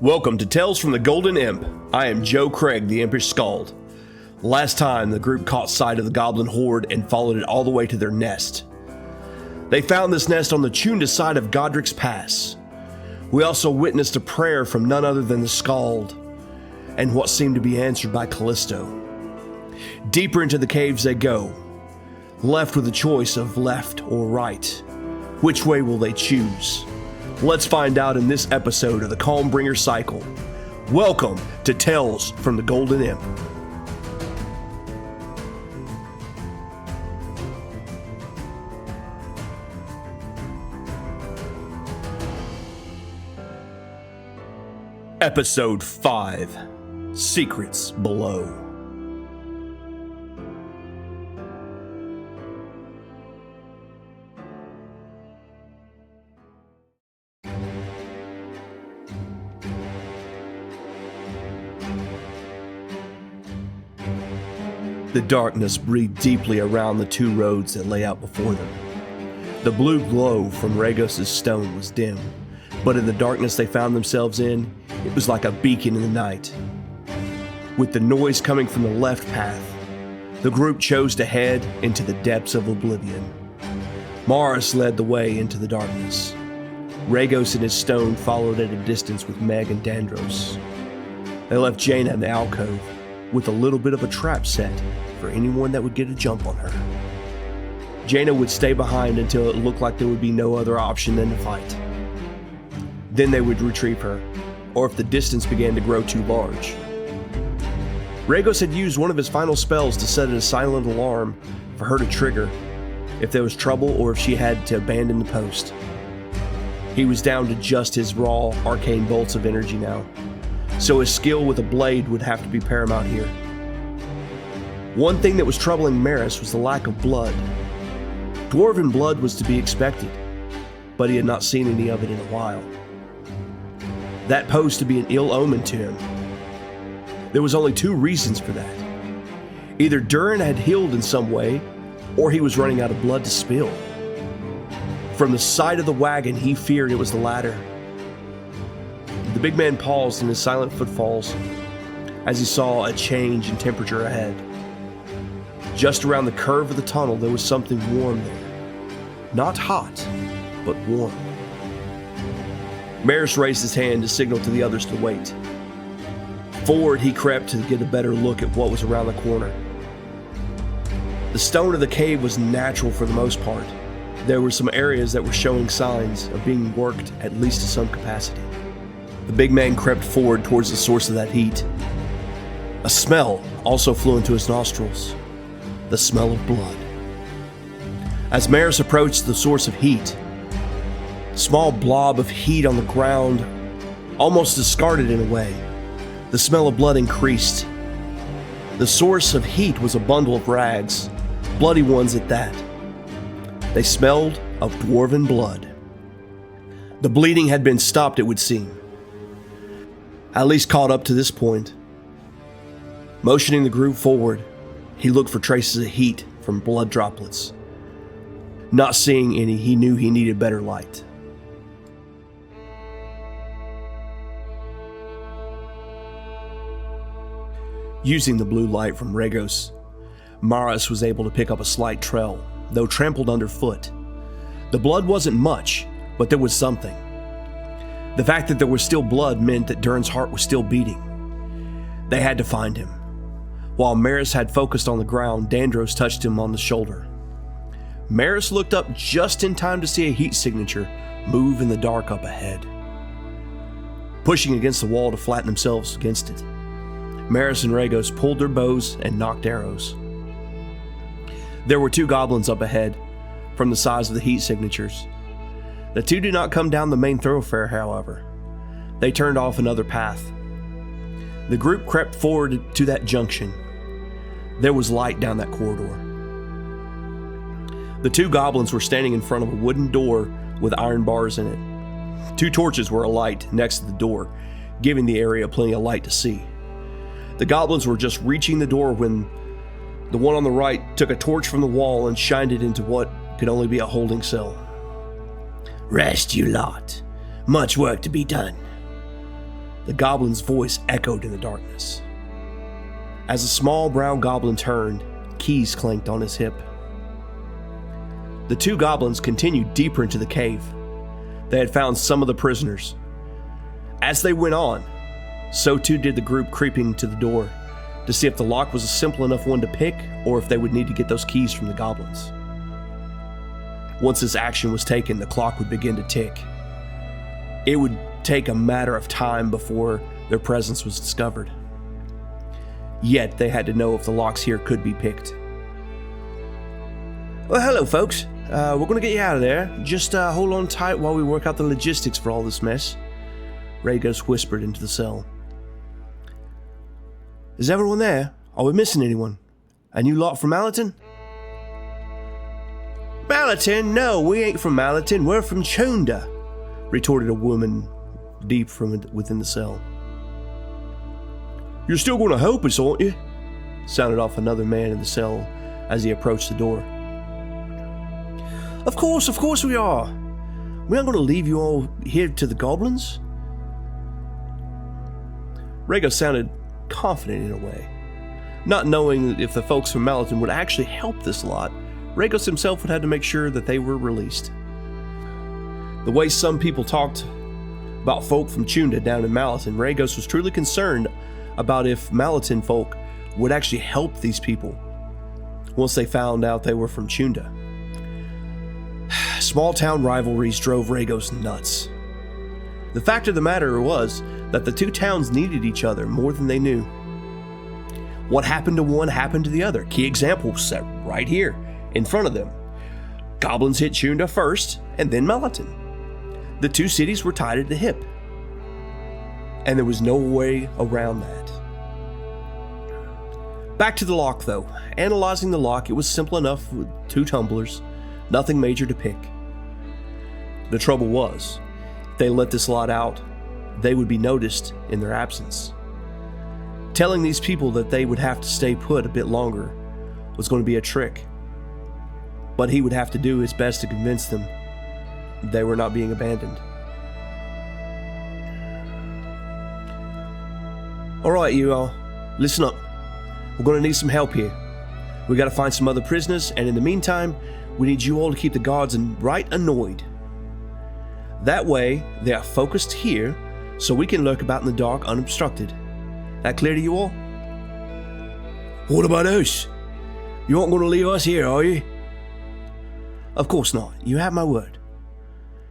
Welcome to Tales from the Golden Imp. I am Joe Craig, the Impish Skald. Last time, the group caught sight of the goblin horde and followed it all the way to their nest. They found this nest on the Chundans side of Godric's Pass. We also witnessed a prayer from none other than the Skald, and what seemed to be answered by Callisto. Deeper into the caves they go, left with a choice of left or right. Which way will they choose? Let's find out in this episode of the Calmbringer Cycle. Welcome to Tales from the Golden Imp. Episode 5, Secrets Below. The darkness breathed deeply around the two roads that lay out before them. The blue glow from Regos' stone was dim, but in the darkness they found themselves in, it was like a beacon in the night. With the noise coming from the left path, the group chose to head into the depths of oblivion. Mars led the way into the darkness. Regos and his stone followed at a distance with Meg and Dandros. They left Jaina in the alcove, with a little bit of a trap set for anyone that would get a jump on her. Jaina would stay behind until it looked like there would be no other option than to fight. Then they would retrieve her, or if the distance began to grow too large. Regos had used one of his final spells to set a silent alarm for her to trigger if there was trouble or if she had to abandon the post. He was down to just his raw, arcane bolts of energy now, so his skill with a blade would have to be paramount here. One thing that was troubling Maris was the lack of blood. Dwarven blood was to be expected, but he had not seen any of it in a while. That posed to be an ill omen to him. There was only two reasons for that. Either Durin had healed in some way, or he was running out of blood to spill. From the side of the wagon, he feared it was the latter. The big man paused in his silent footfalls as he saw a change in temperature ahead. Just around the curve of the tunnel, there was something warm there. Not hot, but warm. Maris raised his hand to signal to the others to wait. Forward he crept to get a better look at what was around the corner. The stone of the cave was natural for the most part. There were some areas that were showing signs of being worked at least to some capacity. The big man crept forward towards the source of that heat. A smell also flew into his nostrils. The smell of blood. As Maris approached the source of heat, a small blob of heat on the ground, almost discarded in a way, the smell of blood increased. The source of heat was a bundle of rags, bloody ones at that. They smelled of dwarven blood. The bleeding had been stopped, it would seem. At least caught up to this point. Motioning the group forward, he looked for traces of heat from blood droplets. Not seeing any, he knew he needed better light. Using the blue light from Regos, Maris was able to pick up a slight trail, though trampled underfoot. The blood wasn't much, but there was something. The fact that there was still blood meant that Durin's heart was still beating. They had to find him. While Maris had focused on the ground, Dandros touched him on the shoulder. Maris looked up just in time to see a heat signature move in the dark up ahead. Pushing against the wall to flatten themselves against it, Maris and Regos pulled their bows and nocked arrows. There were two goblins up ahead, from the size of the heat signatures. The two did not come down the main thoroughfare, however. They turned off another path. The group crept forward to that junction. There was light down that corridor. The two goblins were standing in front of a wooden door with iron bars in it. Two torches were alight next to the door, giving the area plenty of light to see. The goblins were just reaching the door when the one on the right took a torch from the wall and shined it into what could only be a holding cell. Rest, you lot. Much work to be done. The goblin's voice echoed in the darkness. As a small brown goblin turned, keys clanked on his hip. The two goblins continued deeper into the cave. They had found some of the prisoners. As they went on, so too did the group creeping to the door to see if the lock was a simple enough one to pick or if they would need to get those keys from the goblins. Once this action was taken, the clock would begin to tick. It would take a matter of time before their presence was discovered. Yet they had to know if the locks here could be picked. Well, hello folks. We're going to get you out of there. Just hold on tight while we work out the logistics for all this mess. Regos whispered into the cell. Is everyone there? Are we missing anyone? And you lot from Malatin? Malatin? No, we ain't from Malatin. We're from Chunda, retorted a woman deep from within the cell. You're still going to help us, aren't you? Sounded off another man in the cell as he approached the door. Of course we are. We aren't going to leave you all here to the goblins. Regos sounded confident in a way. Not knowing if the folks from Malatin would actually help this lot, Regos himself would have to make sure that they were released. The way some people talked about folk from Chunda down in Malatin, Regos was truly concerned about if Malatin folk would actually help these people once they found out they were from Chunda. Small town rivalries drove Regos nuts. The fact of the matter was that the two towns needed each other more than they knew. What happened to one happened to the other. Key example set right here in front of them. Goblins hit Chunda first and then Malatin. The two cities were tied at the hip. And there was no way around that. Back to the lock though. Analyzing the lock, it was simple enough with two tumblers, nothing major to pick. The trouble was, if they let this lot out, they would be noticed in their absence. Telling these people that they would have to stay put a bit longer was going to be a trick. But he would have to do his best to convince them they were not being abandoned. Alright you all, listen up. We're going to need some help here. We got to find some other prisoners, and in the meantime, we need you all to keep the guards right annoyed. That way, they are focused here, so we can lurk about in the dark unobstructed. That clear to you all? What about us? You aren't going to leave us here, are you? Of course not. You have my word.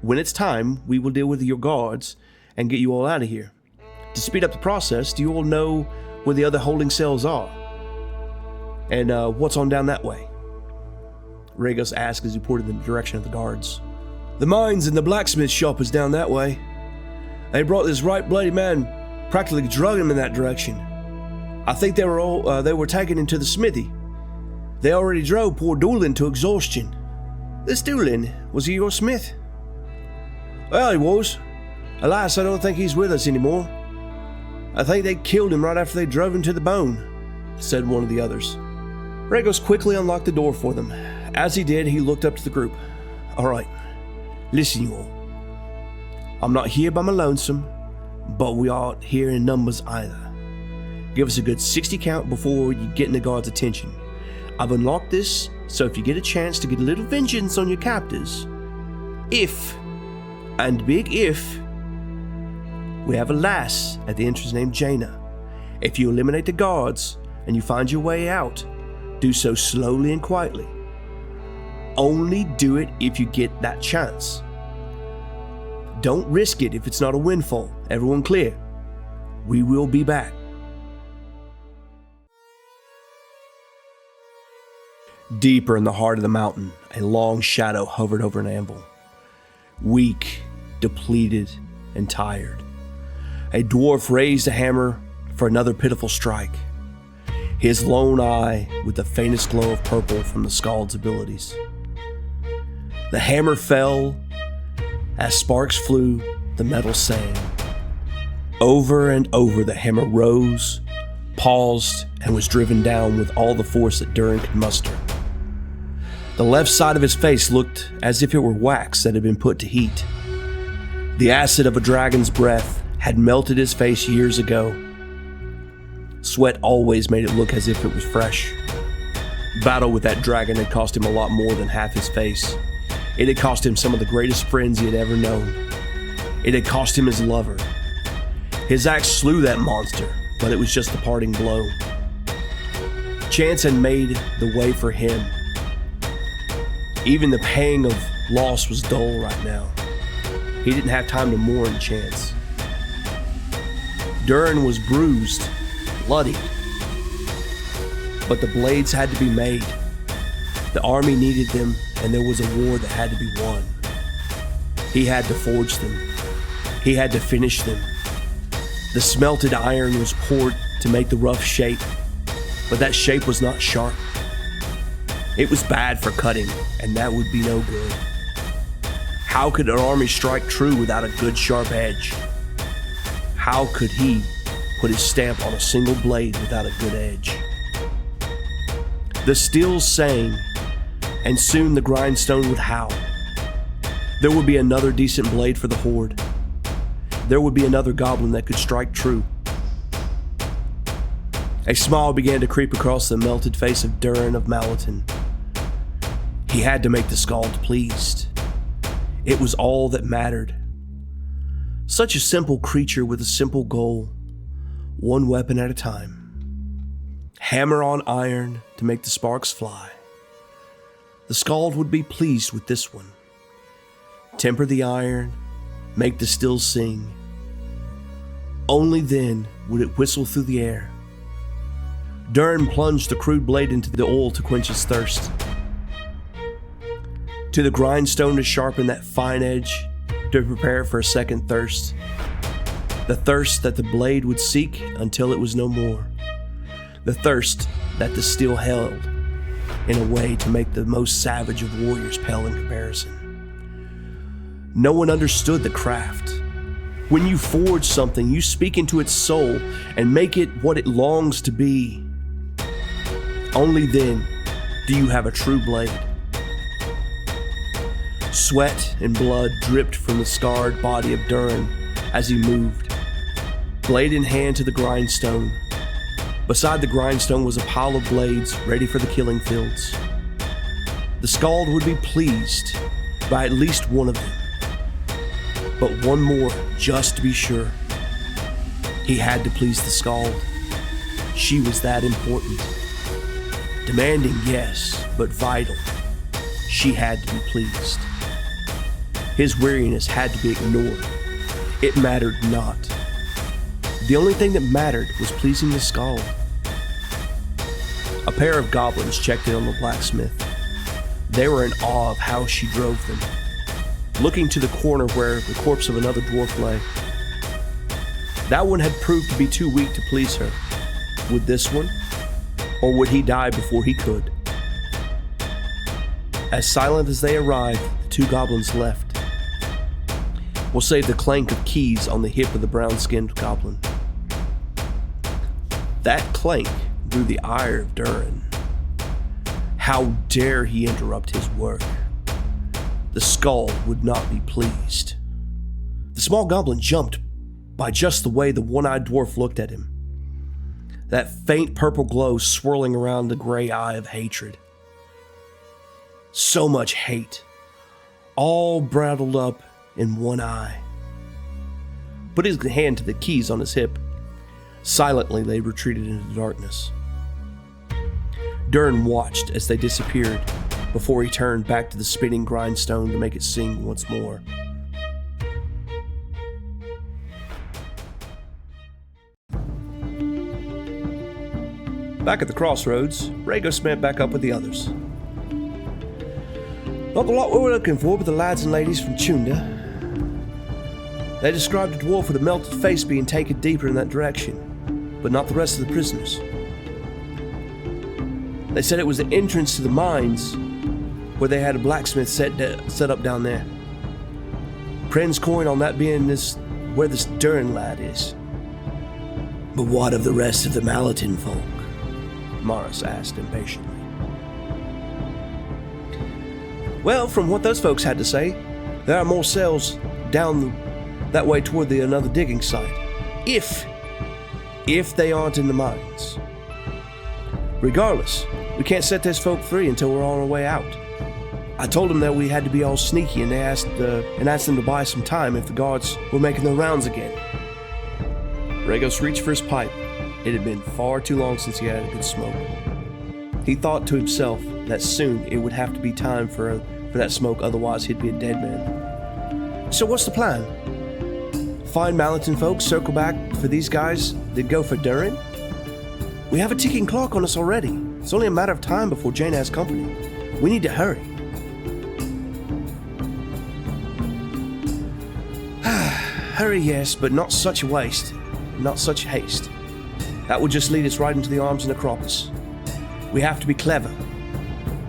When it's time, we will deal with your guards and get you all out of here. To speed up the process, do you all know where the other holding cells are? And what's on down that way? Regos asked as he pointed in the direction of the guards. The mines and the blacksmith shop is down that way. They brought this right bloody man, practically drugged him in that direction. I think they were taken into the smithy. They already drove poor Dulin to exhaustion. This Dulin, was he your smith? Well, he was. Alas, I don't think he's with us anymore. I think they killed him right after they drove him to the bone, said one of the others. Regos quickly unlocked the door for them. As he did, he looked up to the group. Alright, listen you all. I'm not here by my lonesome, but we aren't here in numbers either. Give us a good 60 count before you get in the guard's attention. I've unlocked this, so if you get a chance to get a little vengeance on your captors, if, and big if, we have a lass at the entrance named Jaina. If you eliminate the guards and you find your way out, do so slowly and quietly. Only do it if you get that chance. Don't risk it if it's not a windfall. Everyone clear? We will be back. Deeper in the heart of the mountain, a long shadow hovered over an anvil. Weak, depleted, and tired, a dwarf raised a hammer for another pitiful strike, his lone eye with the faintest glow of purple from the Skald's abilities. The hammer fell. As sparks flew, the metal sang. Over and over the hammer rose, paused, and was driven down with all the force that Durin could muster. The left side of his face looked as if it were wax that had been put to heat. The acid of a dragon's breath had melted his face years ago. Sweat always made it look as if it was fresh. Battle with that dragon had cost him a lot more than half his face. It had cost him some of the greatest friends he had ever known. It had cost him his lover. His axe slew that monster, but it was just the parting blow. Chance had made the way for him. Even the pang of loss was dull right now. He didn't have time to mourn Chance. Durin was bruised, bloodied, but the blades had to be made. The army needed them, and there was a war that had to be won. He had to forge them. He had to finish them. The smelted iron was poured to make the rough shape, but that shape was not sharp. It was bad for cutting, and that would be no good. How could an army strike true without a good sharp edge? How could he put his stamp on a single blade without a good edge? The steel sang, and soon the grindstone would howl. There would be another decent blade for the horde. There would be another goblin that could strike true. A smile began to creep across the melted face of Durin of Malatin. He had to make the Skald pleased. It was all that mattered. Such a simple creature with a simple goal, one weapon at a time. Hammer on iron to make the sparks fly. The Skald would be pleased with this one. Temper the iron, make the steel sing. Only then would it whistle through the air. Durin plunged the crude blade into the oil to quench his thirst. To the grindstone to sharpen that fine edge, to prepare it for a second thirst. The thirst that the blade would seek until it was no more. The thirst that the steel held, in a way to make the most savage of warriors pale in comparison. No one understood the craft. When you forge something, you speak into its soul and make it what it longs to be. Only then do you have a true blade. Sweat and blood dripped from the scarred body of Durin as he moved, blade in hand to the grindstone. Beside the grindstone was a pile of blades ready for the killing fields. The Skald would be pleased by at least one of them, but one more just to be sure. He had to please the Skald. She was that important. Demanding, yes, but vital. She had to be pleased. His weariness had to be ignored. It mattered not. The only thing that mattered was pleasing the Skald. A pair of goblins checked in on the blacksmith. They were in awe of how she drove them, looking to the corner where the corpse of another dwarf lay. That one had proved to be too weak to please her. Would this one? Or would he die before he could? As silent as they arrived, the two goblins left. We'll save the clank of keys on the hip of the brown-skinned goblin. That clank drew the ire of Durin. How dare he interrupt his work? The Skald would not be pleased. The small goblin jumped by just the way the one-eyed dwarf looked at him. That faint purple glow swirling around the gray eye of hatred. So much hate, all bottled up in one eye. Put his hand to the keys on his hip. Silently, they retreated into the darkness. Durin watched as they disappeared before he turned back to the spinning grindstone to make it sing once more. Back at the crossroads, Regos met back up with the others. Not the lot we were looking for, but the lads and ladies from Chunda. They described a dwarf with a melted face being taken deeper in that direction, but not the rest of the prisoners. They said it was the entrance to the mines, where they had a blacksmith set up down there. Pren's coin on that being where this Durin lad is. But what of the rest of the Malatin folk? Morris asked impatiently. Well, from what those folks had to say, there are more cells down that way toward another digging site. If they aren't in the mines. Regardless, we can't set these folk free until we're on our way out. I told them that we had to be all sneaky, and they asked them to buy some time if the guards were making their rounds again. Regos reached for his pipe. It had been far too long since he had a good smoke. He thought to himself that soon it would have to be time for that smoke, otherwise he'd be a dead man. So what's the plan? Find Malatin folks, circle back for these guys, then go for Durin? We have a ticking clock on us already. It's only a matter of time before Jaina has company. We need to hurry. Hurry, yes, but not such waste. Not such haste. That would just lead us right into the arms of Necropus. We have to be clever.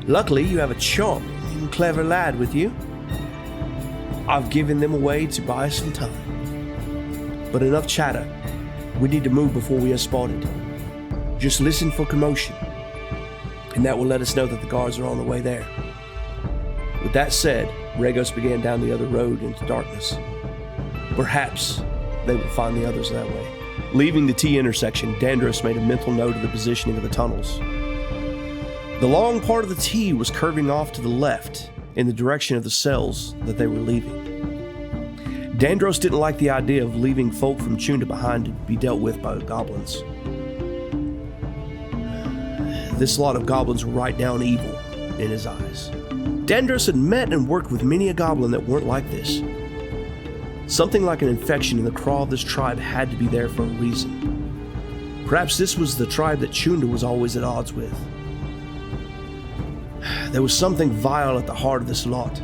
Luckily, you have a charming and clever lad with you. I've given them away to buy us some time. But enough chatter. We need to move before we are spotted. Just listen for commotion, and that will let us know that the guards are on the way there. With that said, Regos began down the other road into darkness. Perhaps they would find the others that way. Leaving the T intersection, Dandros made a mental note of the positioning of the tunnels. The long part of the T was curving off to the left in the direction of the cells that they were leaving. Dandros didn't like the idea of leaving folk from Chunda behind to be dealt with by the goblins. This lot of goblins were right down evil in his eyes. Dandros had met and worked with many a goblin that weren't like this. Something like an infection in the craw of this tribe had to be there for a reason. Perhaps this was the tribe that Chunda was always at odds with. There was something vile at the heart of this lot.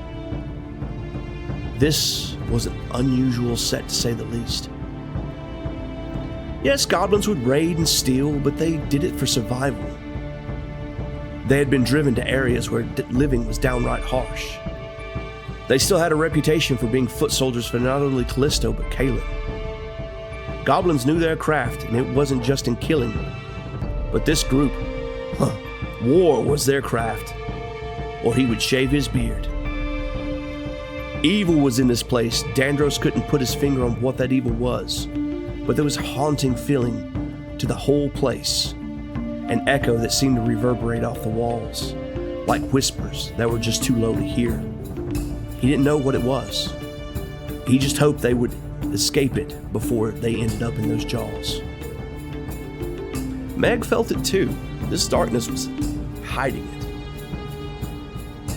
This was an unusual set, to say the least. Yes, goblins would raid and steal, but they did it for survival. They had been driven to areas where living was downright harsh. They still had a reputation for being foot soldiers for not only Callisto, but Caleb. Goblins knew their craft, and it wasn't just in killing. But this group, war was their craft, or he would shave his beard. Evil was in this place. Dandros couldn't put his finger on what that evil was, but there was a haunting feeling to the whole place, an echo that seemed to reverberate off the walls, like whispers that were just too low to hear. He didn't know what it was. He just hoped they would escape it before they ended up in those jaws. Meg felt it too. This darkness was hiding it.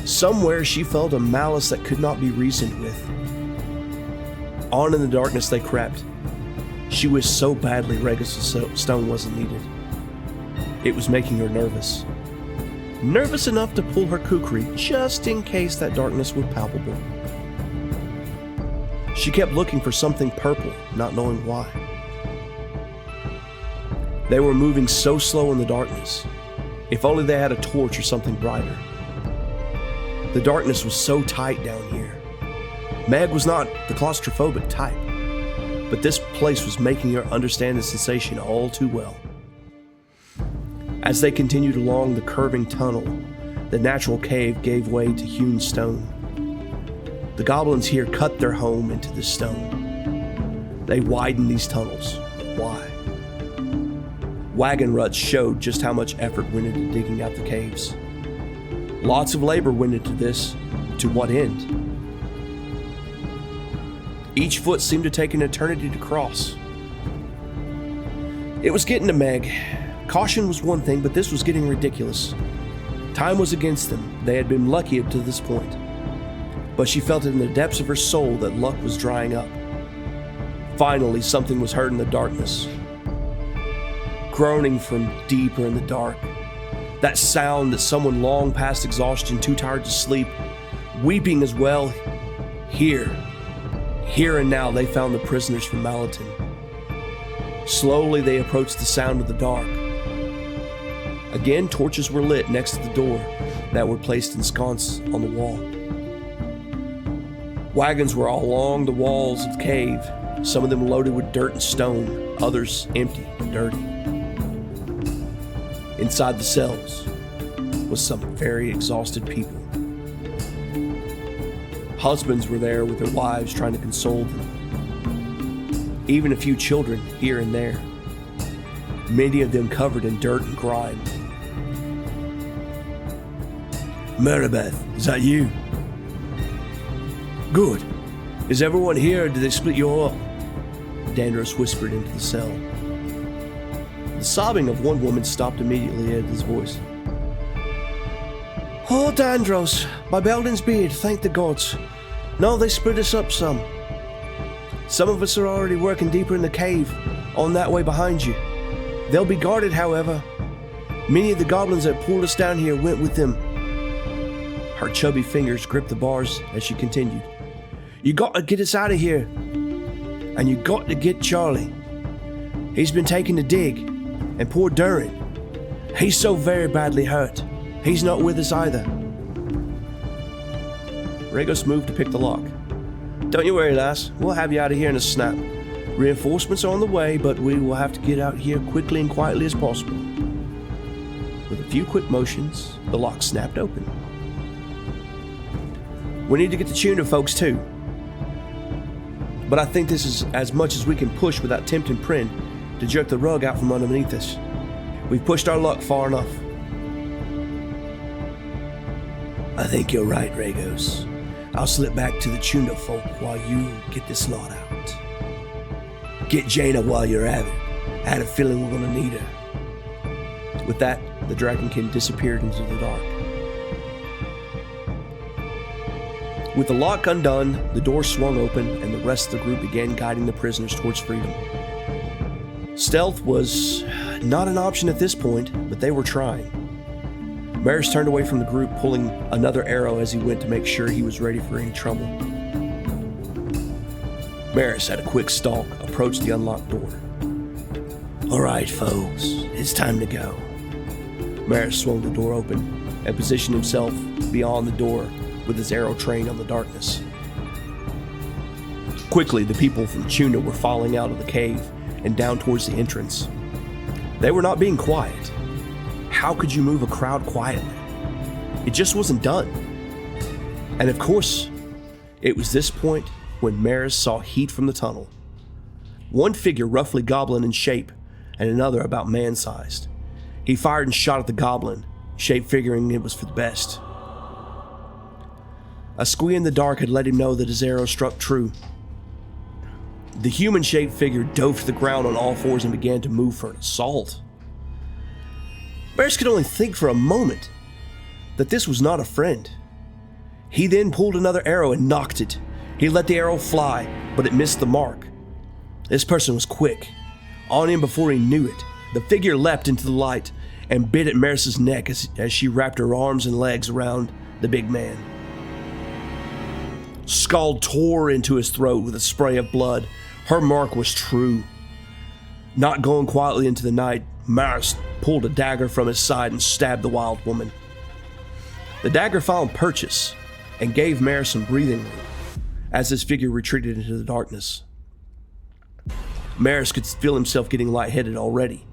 Somewhere she felt a malice that could not be reasoned with. On in the darkness they crept. She wished so badly Regos' stone wasn't needed. It was making her nervous. Nervous enough to pull her kukri just in case that darkness were palpable. She kept looking for something purple, not knowing why. They were moving so slow in the darkness. If only they had a torch or something brighter. The darkness was so tight down here. Meg was not the claustrophobic type, but this place was making her understand the sensation all too well. As they continued along the curving tunnel, the natural cave gave way to hewn stone. The goblins here cut their home into the stone. They widened these tunnels. Why? Wagon ruts showed just how much effort went into digging out the caves. Lots of labor went into this. To what end? Each foot seemed to take an eternity to cross. It was getting to Meg. Caution was one thing, but this was getting ridiculous. Time was against them. They had been lucky up to this point. But she felt it in the depths of her soul that luck was drying up. Finally, something was heard in the darkness. Groaning from deeper in the dark. That sound that someone long past exhaustion, too tired to sleep, weeping as well. Here and now, they found the prisoners from Malatin. Slowly, they approached the sound of the dark. Again, torches were lit next to the door that were placed in sconces on the wall. Wagons were all along the walls of the cave, some of them loaded with dirt and stone, others empty and dirty. Inside the cells was some very exhausted people. Husbands were there with their wives trying to console them. even a few children here and there, many of them covered in dirt and grime. Maribeth, is that you? Good. Is everyone here, or did they split you up? Dandros whispered into the cell. The sobbing of one woman stopped immediately at his voice. Oh, Dandros, my Belden's beard, thank the gods. No, they split us up some. Some of us are already working deeper in the cave, on that way behind you. They'll be guarded, however. Many of the goblins that pulled us down here went with them. Her chubby fingers gripped the bars as she continued. You got to get us out of here. And you got to get Charlie. He's been taken to dig. And poor Durin. He's so very badly hurt. He's not with us either. Regos moved to pick the lock. Don't you worry, lass. We'll have you out of here in a snap. Reinforcements are on the way, but we will have to get out here quickly and quietly as possible. With a few quick motions, the lock snapped open. We need to get the Chunda folks too. But I think this is as much as we can push without tempting Prin to jerk the rug out from underneath us. We've pushed our luck far enough. I think you're right, Regos. I'll slip back to the Chunda folk while you get this lot out. Get Jaina while you're at it. I had a feeling we're gonna need her. With that, the Dragonkin disappeared into the dark. With the lock undone, the door swung open and the rest of the group began guiding the prisoners towards freedom. Stealth was not an option at this point, but they were trying. Maris turned away from the group, pulling another arrow as he went to make sure he was ready for any trouble. Maris, at a quick stalk, approached the unlocked door. All right, folks, it's time to go. Maris swung the door open and positioned himself beyond the door with his arrow trained on the darkness. Quickly, the people from Chunda were falling out of the cave and down towards the entrance. They were not being quiet. How could you move a crowd quietly? It just wasn't done. And of course, it was this point when Maris saw heat from the tunnel. One figure roughly goblin in shape, and another about man-sized. He fired and shot at the goblin, shape figuring it was for the best. A squee in the dark had let him know that his arrow struck true. The human-shaped figure dove to the ground on all fours and began to move for an assault. Maris could only think for a moment that this was not a friend. He then pulled another arrow and knocked it. He let the arrow fly, but it missed the mark. This person was quick. On him before he knew it, the figure leapt into the light and bit at Maris's neck as she wrapped her arms and legs around the big man. Skald tore into his throat with a spray of blood. Her mark was true. Not going quietly into the night, Maris pulled a dagger from his side and stabbed the wild woman. The dagger found purchase and gave Maris some breathing room as his figure retreated into the darkness. Maris could feel himself getting lightheaded already.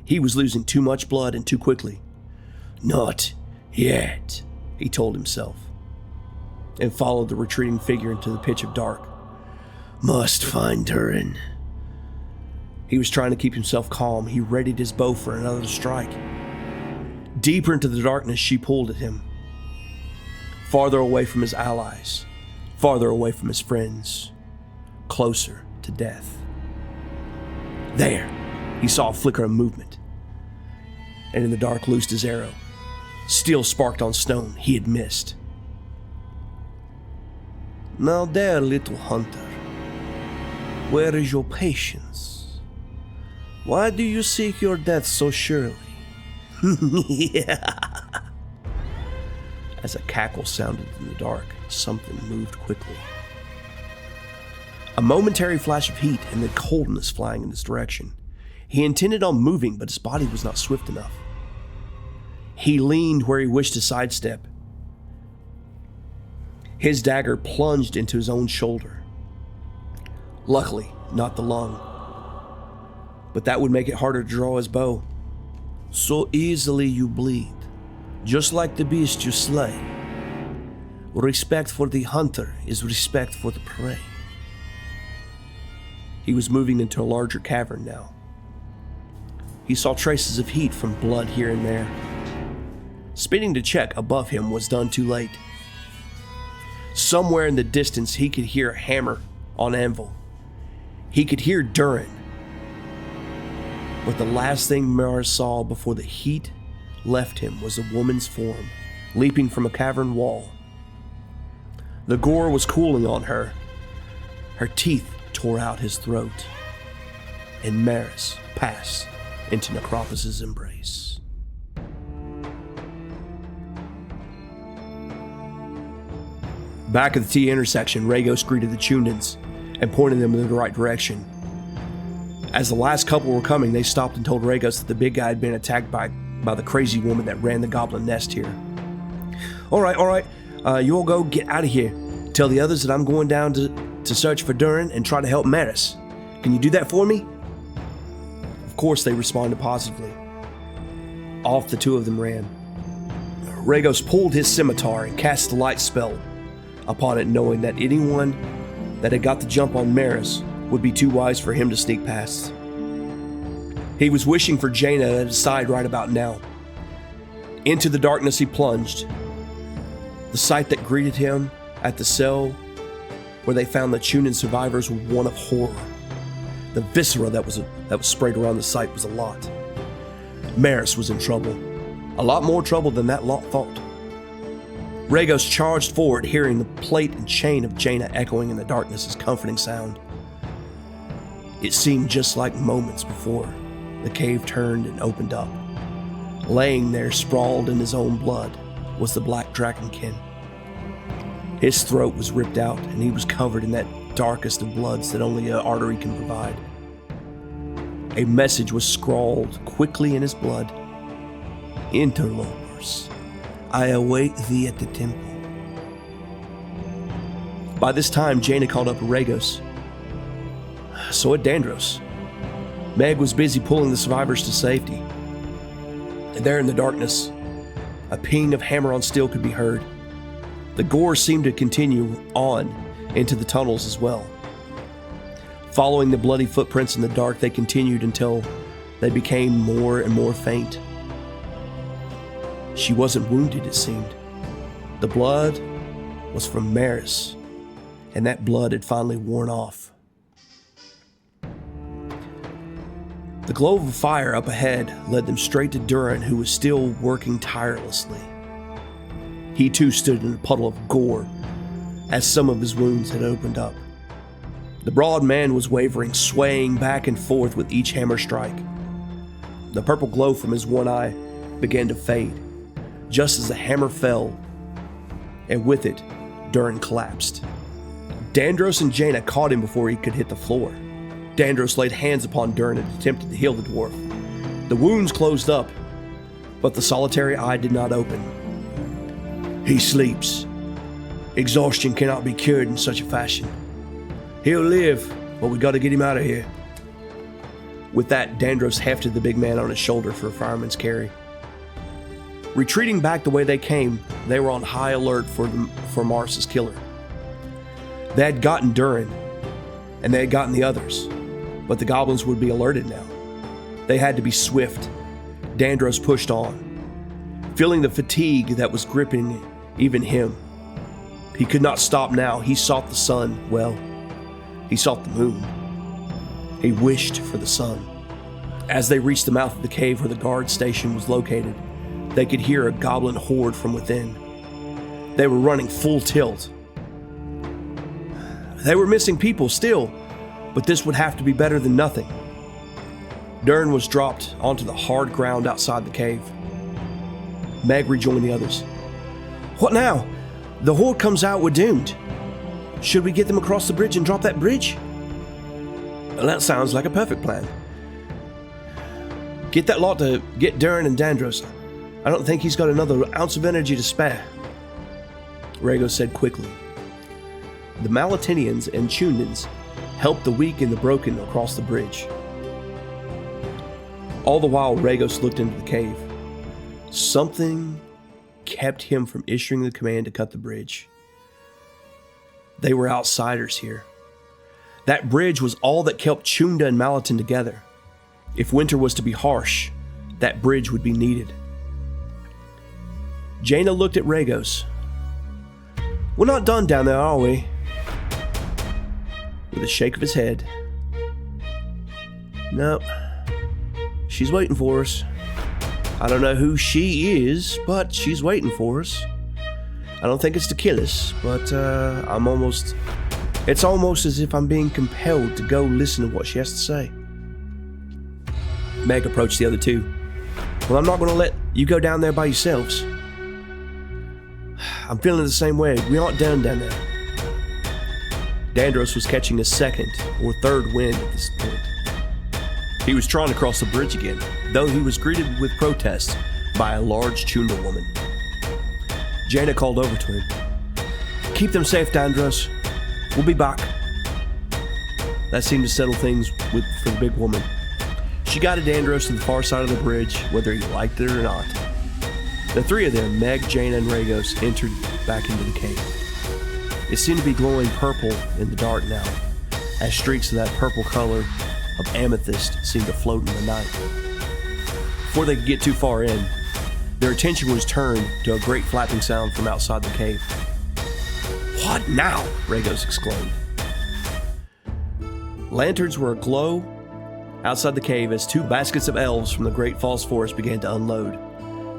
He was losing too much blood and too quickly. Not yet, he told himself, and followed the retreating figure into the pitch of dark. Must find Durin. He was trying to keep himself calm. He readied his bow for another strike. Deeper into the darkness, she pulled at him. Farther away from his allies. Farther away from his friends. Closer to death. There, he saw a flicker of movement. And in the dark loosed his arrow. Steel sparked on stone. He had missed. Now there, little hunter. Where is your patience? Why do you seek your death so surely? As a cackle sounded in the dark, something moved quickly. A momentary flash of heat and then coldness flying in his direction. He intended on moving, but his body was not swift enough. He leaned where he wished to sidestep. His dagger plunged into his own shoulder. Luckily, not the lung. But that would make it harder to draw his bow. So easily you bleed, just like the beast you slay. Respect for the hunter is respect for the prey. He was moving into a larger cavern now. He saw traces of heat from blood here and there. Spinning to check above him was done too late. Somewhere in the distance he could hear a hammer on anvil. He could hear Durin. But the last thing Mars saw before the heat left him was a woman's form, leaping from a cavern wall. The gore was cooling on her. Her teeth tore out his throat, and Maris passed into Necropus' embrace. Back at the T intersection, Regos greeted the Chundans and pointed them in the right direction. As the last couple were coming, they stopped and told Regos that the big guy had been attacked by the crazy woman that ran the goblin nest here. All right, you all go get out of here. Tell the others that I'm going down to search for Durin and try to help Maris. Can you do that for me? Of course, they responded positively. Off the two of them ran. Regos pulled his scimitar and cast the light spell upon it, knowing that anyone that had got the jump on Maris would be too wise for him to sneak past. He was wishing for Jaina at his side right about now. Into the darkness he plunged. The sight that greeted him at the cell where they found the Chundan survivors was one of horror. The viscera that was sprayed around the site was a lot. Maris was in trouble. A lot more trouble than that lot thought. Regos charged forward, hearing the plate and chain of Jaina echoing in the darkness as comforting sound. It seemed just like moments before the cave turned and opened up. Laying there, sprawled in his own blood, was the black dragonkin. His throat was ripped out, and he was covered in that darkest of bloods that only an artery can provide. A message was scrawled quickly in his blood. Interlopers, I await thee at the temple. By this time, Jaina called up Regos. So had Dandros. Meg was busy pulling the survivors to safety. And there in the darkness, a ping of hammer on steel could be heard. The gore seemed to continue on into the tunnels as well. Following the bloody footprints in the dark, they continued until they became more and more faint. She wasn't wounded, it seemed. The blood was from Maris, and that blood had finally worn off. The glow of a fire up ahead led them straight to Durin, who was still working tirelessly. He too stood in a puddle of gore as some of his wounds had opened up. The broad man was wavering, swaying back and forth with each hammer strike. The purple glow from his one eye began to fade, just as the hammer fell, and with it, Durin collapsed. Dandros and Jaina caught him before he could hit the floor. Dandros laid hands upon Durin and attempted to heal the dwarf. The wounds closed up, but the solitary eye did not open. He sleeps. Exhaustion cannot be cured in such a fashion. He'll live, but we gotta get him out of here. With that, Dandros hefted the big man on his shoulder for a fireman's carry. Retreating back the way they came, they were on high alert for Mars's killer. They had gotten Durin, and they had gotten the others, but the goblins would be alerted now. They had to be swift. Dandros pushed on, feeling the fatigue that was gripping even him. He could not stop now. He sought the sun. Well, he sought the moon. He wished for the sun. As they reached the mouth of the cave where the guard station was located, they could hear a goblin horde from within. They were running full tilt. They were missing people still, but this would have to be better than nothing. Durin was dropped onto the hard ground outside the cave. Meg rejoined the others. What now? The horde comes out, we're doomed. Should we get them across the bridge and drop that bridge? Well, that sounds like a perfect plan. Get that lot to get Durin and Dandros. I don't think he's got another ounce of energy to spare. Regos said quickly. The Malatinians and Chundans helped the weak and the broken across the bridge. All the while, Regos looked into the cave. Something kept him from issuing the command to cut the bridge. They were outsiders here. That bridge was all that kept Chunda and Malatin together. If winter was to be harsh, that bridge would be needed. Jaina looked at Regos. "We're not done down there, are we?" With a shake of his head. "No. She's waiting for us. I don't know who she is, but she's waiting for us. I don't think it's to kill us, but it's almost as if I'm being compelled to go listen to what she has to say." Meg approached the other two. "Well, I'm not going to let you go down there by yourselves. I'm feeling the same way. We aren't done down there." Dandros was catching a second or third wind at this point. He was trying to cross the bridge again, though he was greeted with protest by a large Chunda woman. Jaina called over to him. "Keep them safe, Dandros. We'll be back." That seemed to settle things for the big woman. She guided Dandros to the far side of the bridge, whether he liked it or not. The three of them, Meg, Jaina, and Regos, entered back into the cave. It seemed to be glowing purple in the dark now, as streaks of that purple color of amethyst seemed to float in the night. Before they could get too far in, their attention was turned to a great flapping sound from outside the cave. "What now?" Regos exclaimed. Lanterns were aglow outside the cave as two baskets of elves from the Great Falls Forest began to unload.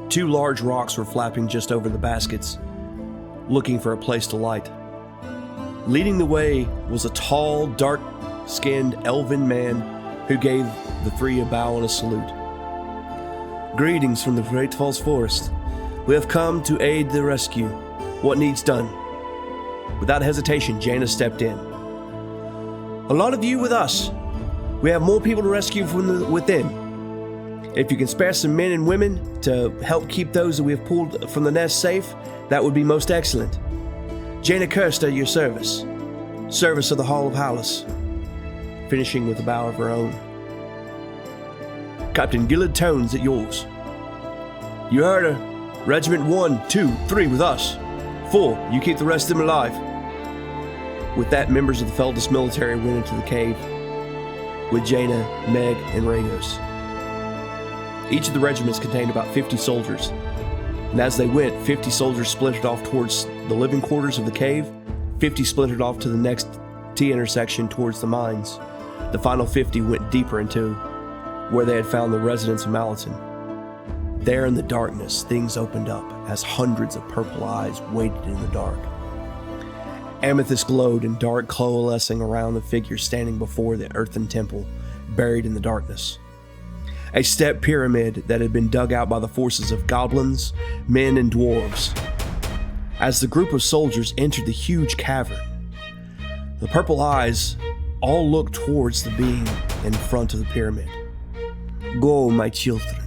Two large rocks were flapping just over the baskets, looking for a place to light. Leading the way was a tall, dark-skinned elven man who gave the three a bow and a salute. "Greetings from the Great Falls Forest. We have come to aid the rescue. What needs done?" Without hesitation, Jaina stepped in. "A lot of you with us. We have more people to rescue from within. If you can spare some men and women to help keep those that we have pulled from the nest safe, that would be most excellent. Jaina Krist at your service. Service of the Hall of Howlus," finishing with a bow of her own. "Captain Gillard Tones at yours. You heard her. Regiment 1, 2, 3 with us. 4, you keep the rest of them alive." With that, members of the Feldus military went into the cave with Jaina, Meg, and Regos. Each of the regiments contained about 50 soldiers, and as they went, 50 soldiers splintered off towards the living quarters of the cave, 50 splintered off to the next T-intersection towards the mines. The final 50 went deeper into where they had found the residence of Malatin. There in the darkness, things opened up as hundreds of purple eyes waited in the dark. Amethyst glowed in dark, coalescing around the figure standing before the earthen temple, buried in the darkness. A step pyramid that had been dug out by the forces of goblins, men, and dwarves. As the group of soldiers entered the huge cavern, the purple eyes all looked towards the being in front of the pyramid. "Go, my children,"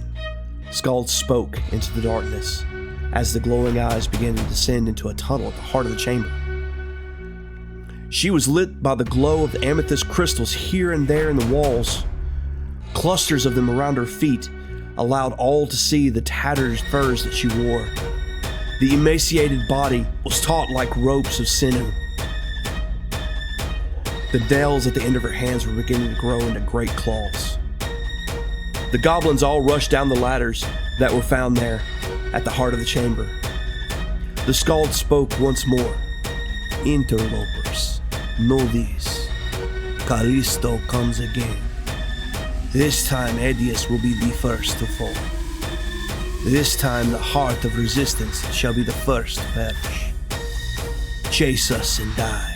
Skald spoke into the darkness as the glowing eyes began to descend into a tunnel at the heart of the chamber. She was lit by the glow of the amethyst crystals here and there in the walls. Clusters of them around her feet allowed all to see the tattered furs that she wore. The emaciated body was taut like ropes of sinew. The nails at the end of her hands were beginning to grow into great claws. The goblins all rushed down the ladders that were found there at the heart of the chamber. The Skald spoke once more. "Interlopers, know this. Callisto comes again. This time Edius will be the first to fall. This time the heart of resistance shall be the first to perish. Chase us and die.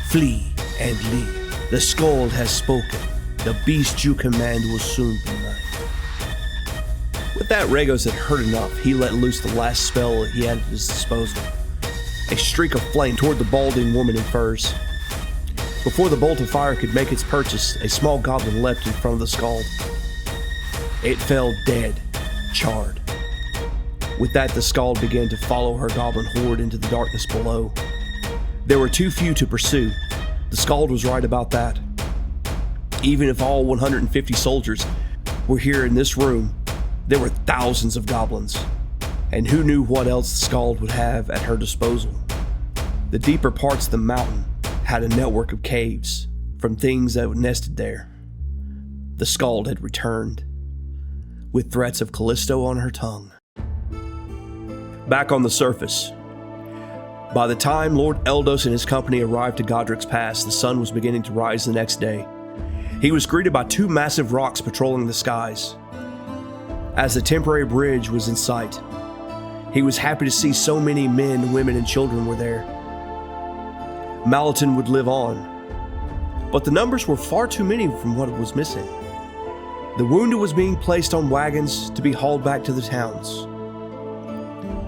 Flee and leave. The Skald has spoken. The beast you command will soon be mine." With that, Regos had heard enough. He let loose the last spell that he had at his disposal. A streak of flame toward the balding woman in furs. Before the bolt of fire could make its purchase, a small goblin leapt in front of the Skald. It fell dead, charred. With that, the Skald began to follow her goblin horde into the darkness below. There were too few to pursue. The Skald was right about that. Even if all 150 soldiers were here in this room, there were thousands of goblins. And who knew what else the Skald would have at her disposal? The deeper parts of the mountain had a network of caves, from things that were nested there. The Skald had returned, with threats of Callisto on her tongue. Back on the surface. By the time Lord Eldos and his company arrived to Godric's Pass, the sun was beginning to rise the next day. He was greeted by two massive rocks patrolling the skies. As the temporary bridge was in sight, he was happy to see so many men, women, and children were there. Malatin would live on, but the numbers were far too many from what was missing. The wounded was being placed on wagons to be hauled back to the towns.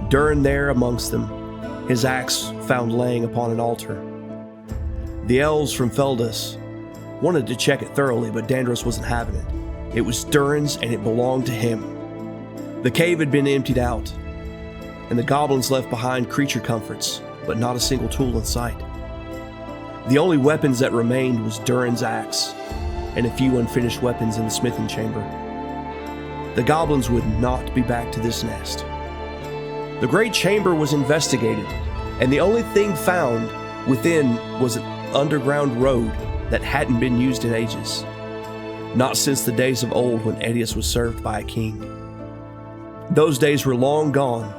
Durin there amongst them, his axe found laying upon an altar. The elves from Feldus wanted to check it thoroughly, but Dandros wasn't having it. It was Durin's and it belonged to him. The cave had been emptied out, and the goblins left behind creature comforts, but not a single tool in sight. The only weapons that remained was Durin's axe, and a few unfinished weapons in the smithing chamber. The goblins would not be back to this nest. The great chamber was investigated, and the only thing found within was an underground road that hadn't been used in ages. Not since the days of old when Edius was served by a king. Those days were long gone,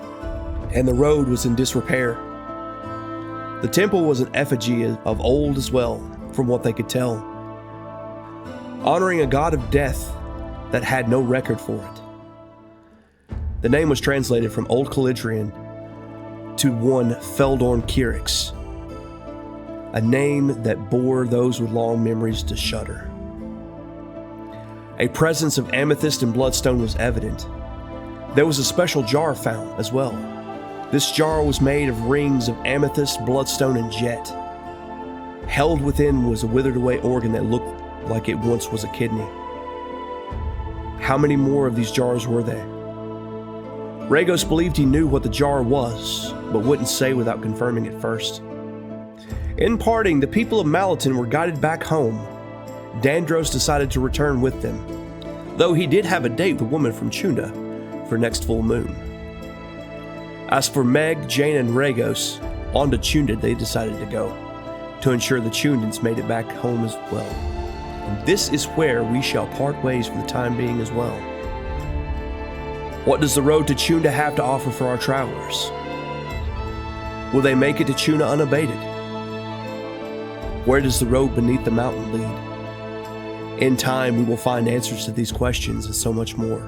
and the road was in disrepair. The temple was an effigy of old as well, from what they could tell, honoring a god of death that had no record for it. The name was translated from Old Calidrian to one Feldorn Kirix, a name that bore those with long memories to shudder. A presence of amethyst and bloodstone was evident. There was a special jar found as well. This jar was made of rings of amethyst, bloodstone, and jet. Held within was a withered away organ that looked like it once was a kidney. How many more of these jars were there? Regos believed he knew what the jar was, but wouldn't say without confirming it first. In parting, the people of Malatin were guided back home. Dandros decided to return with them, though he did have a date with a woman from Chunda for next full moon. As for Meg, Jaina, and Regos, on to Chunda they decided to go, to ensure the Chundans made it back home as well. And this is where we shall part ways for the time being as well. What does the road to Chunda have to offer for our travelers? Will they make it to Chunda unabated? Where does the road beneath the mountain lead? In time, we will find answers to these questions and so much more.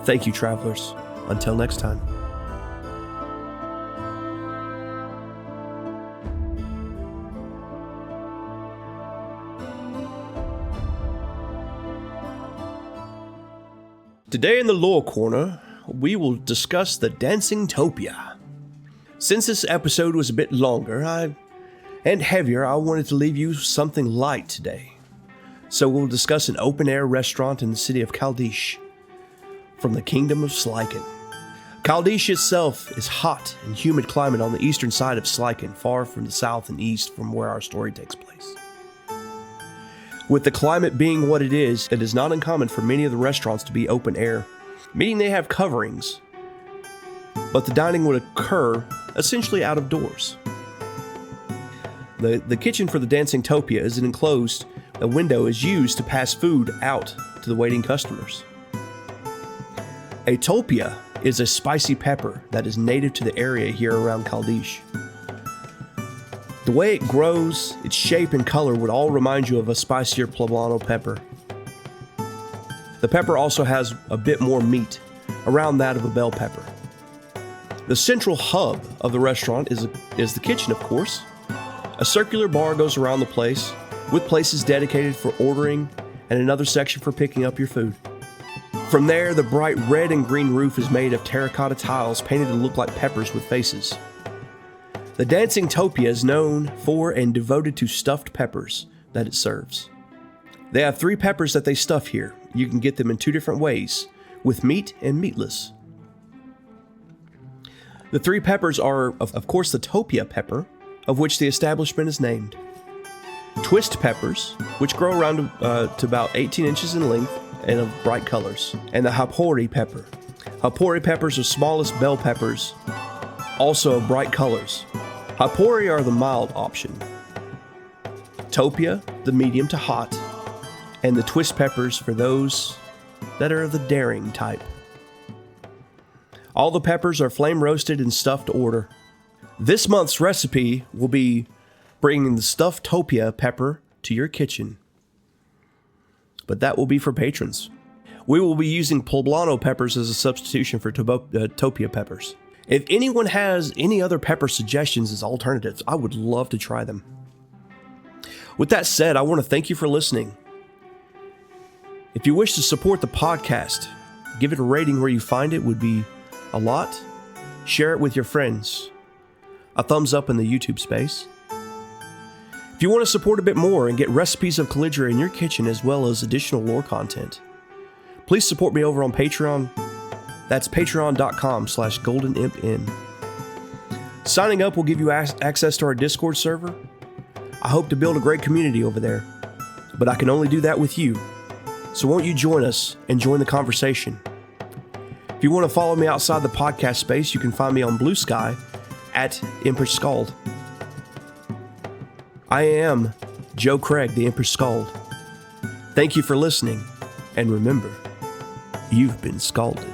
Thank you, travelers. Until next time. Today in the Lore Corner, we will discuss the Dancing Topia. Since this episode was a bit longer and heavier, I wanted to leave you something light today. So we'll discuss an open-air restaurant in the city of Kaldish, from the kingdom of Slykin. Kaldish itself is hot and humid climate on the eastern side of Slykin, far from the south and east from where our story takes place. With the climate being what it is not uncommon for many of the restaurants to be open air, meaning they have coverings, but the dining would occur essentially out of doors. The kitchen for the Dancing Topia is enclosed. A window is used to pass food out to the waiting customers. A topia is a spicy pepper that is native to the area here around Kaldish. The way it grows, its shape and color would all remind you of a spicier poblano pepper. The pepper also has a bit more meat, around that of a bell pepper. The central hub of the restaurant is the kitchen, of course. A circular bar goes around the place, with places dedicated for ordering and another section for picking up your food. From there, the bright red and green roof is made of terracotta tiles painted to look like peppers with faces. The Dancing Topia is known for and devoted to stuffed peppers that it serves. They have 3 peppers that they stuff here. You can get them in 2 different ways, with meat and meatless. The 3 peppers are, of course, the Topia pepper, of which the establishment is named. Twist peppers, which grow around to about 18 inches in length and of bright colors. And the Hapori pepper. Hapori peppers are smallest bell peppers, also of bright colors. Hapori are the mild option. Topia, the medium to hot, and the twist peppers for those that are of the daring type. All the peppers are flame roasted and stuffed to order. This month's recipe will be bringing the stuffed Topia pepper to your kitchen, but that will be for patrons. We will be using poblano peppers as a substitution for Topia peppers. If anyone has any other pepper suggestions as alternatives, I would love to try them. With that said, I want to thank you for listening. If you wish to support the podcast, give it a rating where you find it would be a lot. Share it with your friends. A thumbs up in the YouTube space. If you want to support a bit more and get recipes of Caligula in your kitchen as well as additional lore content, please support me over on Patreon. That's patreon.com/goldenimpn. Signing up will give you access to our Discord server. I hope to build a great community over there, but I can only do that with you. So won't you join us and join the conversation? If you want to follow me outside the podcast space, you can find me on Blue Sky at Empress Skald. I am Joe Craig, the Empress Skald. Thank you for listening, and remember, you've been scalded.